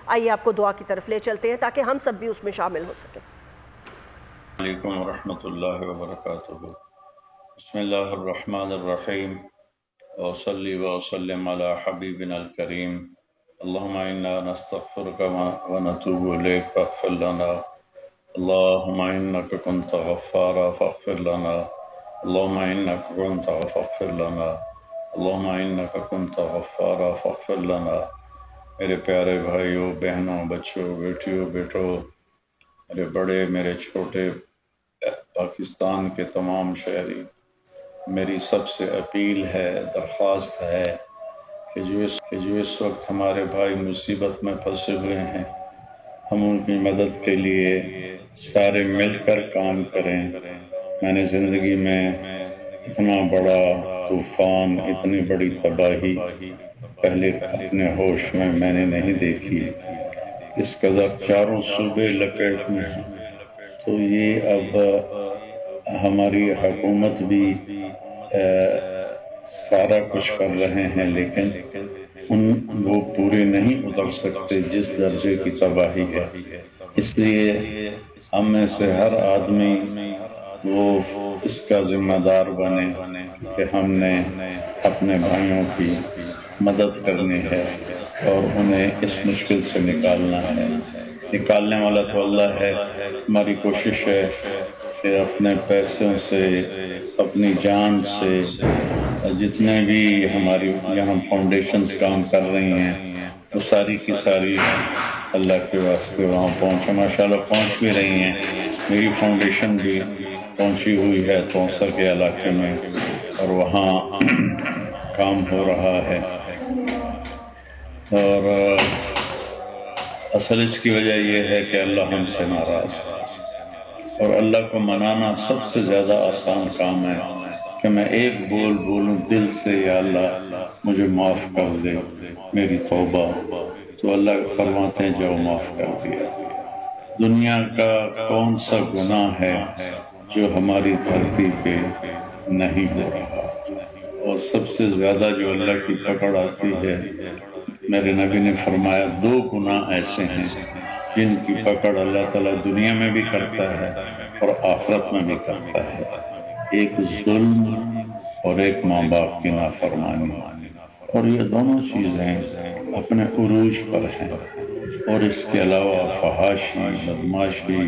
آئیے آپ کو دعا کی طرف لے چلتے ہیں تاکہ ہم سب بھی اس میں شامل ہو سکیں۔ علیکم ورحمۃ اللہ وبرکاتہ۔ بسم اللہ الرحمن الرحیم، وصلی وسلم علی حبیبنا الکریم، اللہم انا نستغفرک ونتوب الیک فاغفر لنا، اللہم انک کنت غفارا فاغفر لنا، اللہم انک کنت فاغفر لنا، اللہم انک کنت غفارا فاغفر لنا۔ میرے پیارے بھائیوں، بہنوں، بچوں، بیٹیوں، بیٹوں، میرے بڑے، میرے چھوٹے، پاکستان کے تمام شہری، میری سب سے اپیل ہے، درخواست ہے کہ جو اس وقت ہمارے بھائی مصیبت میں پھنسے ہوئے ہیں، ہم ان کی مدد کے لیے سارے مل کر کام کریں۔ میں نے زندگی میں اتنا بڑا طوفان، اتنی بڑی تباہی پہلے اپنے ہوش میں نے نہیں دیکھی۔ اس قدر چاروں صوبے لپیٹ میں ہیں، تو یہ اب ہماری حکومت بھی سارا کچھ کر رہے ہیں، لیکن وہ پورے نہیں اتر سکتے جس درجے کی تباہی ہے۔ اس لیے ہم میں سے ہر آدمی وہ اس کا ذمہ دار بنے کہ ہم نے اپنے بھائیوں کی مدد کرنی ہے اور انہیں اس مشکل سے نکالنا ہے۔ نکالنے والا تو اللہ ہے، ہماری کوشش ہے کہ اپنے پیسوں سے، اپنی جان سے، جتنے بھی ہماری یہاں فاؤنڈیشنز کام کر رہی ہیں وہ ساری کی ساری اللہ کے واسطے وہاں پہنچے۔ ماشاءاللہ پہنچ بھی رہی ہیں، میری فاؤنڈیشن بھی پہنچی ہوئی ہے توسا کے علاقے میں، اور وہاں کام ہو رہا ہے۔ اور اصل اس کی وجہ یہ ہے کہ اللہ ہم سے ناراض ہے، اور اللہ کو منانا سب سے زیادہ آسان کام ہے کہ میں ایک بول بولوں دل سے، یا اللہ مجھے معاف کر دے، میری توبہ، تو اللہ فرماتے ہیں جاؤ معاف کر دیا۔ دنیا کا کون سا گناہ ہے جو ہماری دھرتی پہ نہیں ہو رہا؟ اور سب سے زیادہ جو اللہ کی پکڑ آتی ہے، میرے نبی نے فرمایا 2 گناہ ایسے ہیں جن کی پکڑ اللہ تعالیٰ دنیا میں بھی کرتا ہے اور آخرت میں بھی کرتا ہے، ایک ظلم اور ایک ماں باپ کی نافرمانی۔ اور یہ دونوں چیزیں اپنے عروج پر ہیں، اور اس کے علاوہ فحاشی، بدماشی،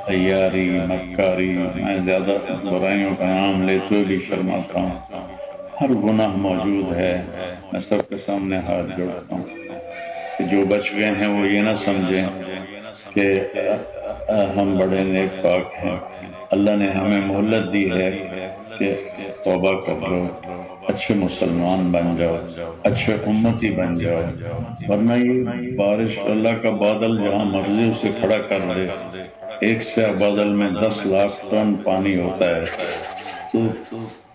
عیاری، مکاری، میں زیادہ برائیوں کا نام لیتے ہوئے بھی شرماتا ہوں، ہر گناہ موجود ہے۔ میں سب کے سامنے ہاتھ جوڑتا ہوں کہ جو بچ گئے ہیں وہ یہ نہ سمجھیں کہ ہم بڑے نیک پاک ہیں، اللہ نے ہمیں مہلت دی ہے کہ توبہ کر لو، اچھے مسلمان بن جاؤ، اچھے امتی بن جاؤ، ورنہ یہ بارش اللہ کا بادل جہاں مرضی اسے کھڑا کر دے، ایک سیاہ بادل میں 10 لاکھ ٹن پانی ہوتا ہے، تو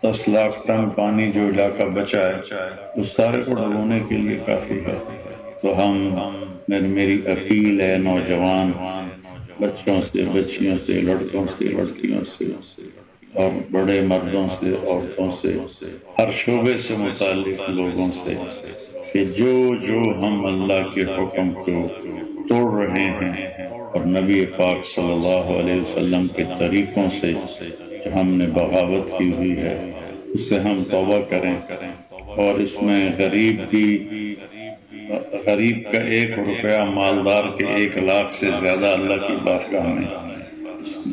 10 لاکھ ٹن پانی جو علاقہ بچا ہے اس سارے کو ڈبونے کے لیے کافی ہے۔ تو میری اپیل ہے نوجوان بچوں سے، بچیوں سے، لڑکوں سے، لڑکیوں سے، اور بڑے مردوں سے، عورتوں سے، ہر شعبے سے متعلق لوگوں سے کہ جو ہم اللہ کے حکم کو توڑ رہے ہیں اور نبی پاک صلی اللہ علیہ وسلم کے طریقوں سے جو ہم نے بغاوت کی ہوئی ہے اس سے ہم توبہ کریں، اور اس میں غریب کا 1 روپیہ مالدار کے 1 لاکھ سے زیادہ اللہ کی بارگاہ میں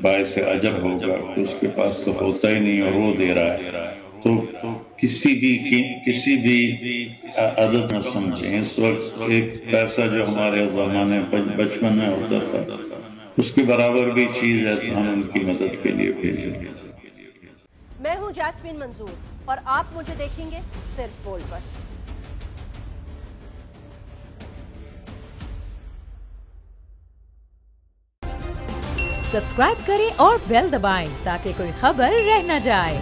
باعث اجر ہوگا، کہ اس کے پاس تو ہوتا ہی نہیں اور وہ دے رہا ہے۔ تو کسی بھی عادت نہ سمجھیں۔ اس وقت ایک پیسہ جو ہمارے زمانے بچپن میں ہوتا تھا اس کے برابر بھی چیز ہے، تو ہم ان کی مدد کے لیے بھیجیں۔ میں ہوں جاسمین منظور اور آپ مجھے دیکھیں گے صرف بول پر۔ سبسکرائب کریں اور بیل دبائیں تاکہ کوئی خبر رہ نہ جائے۔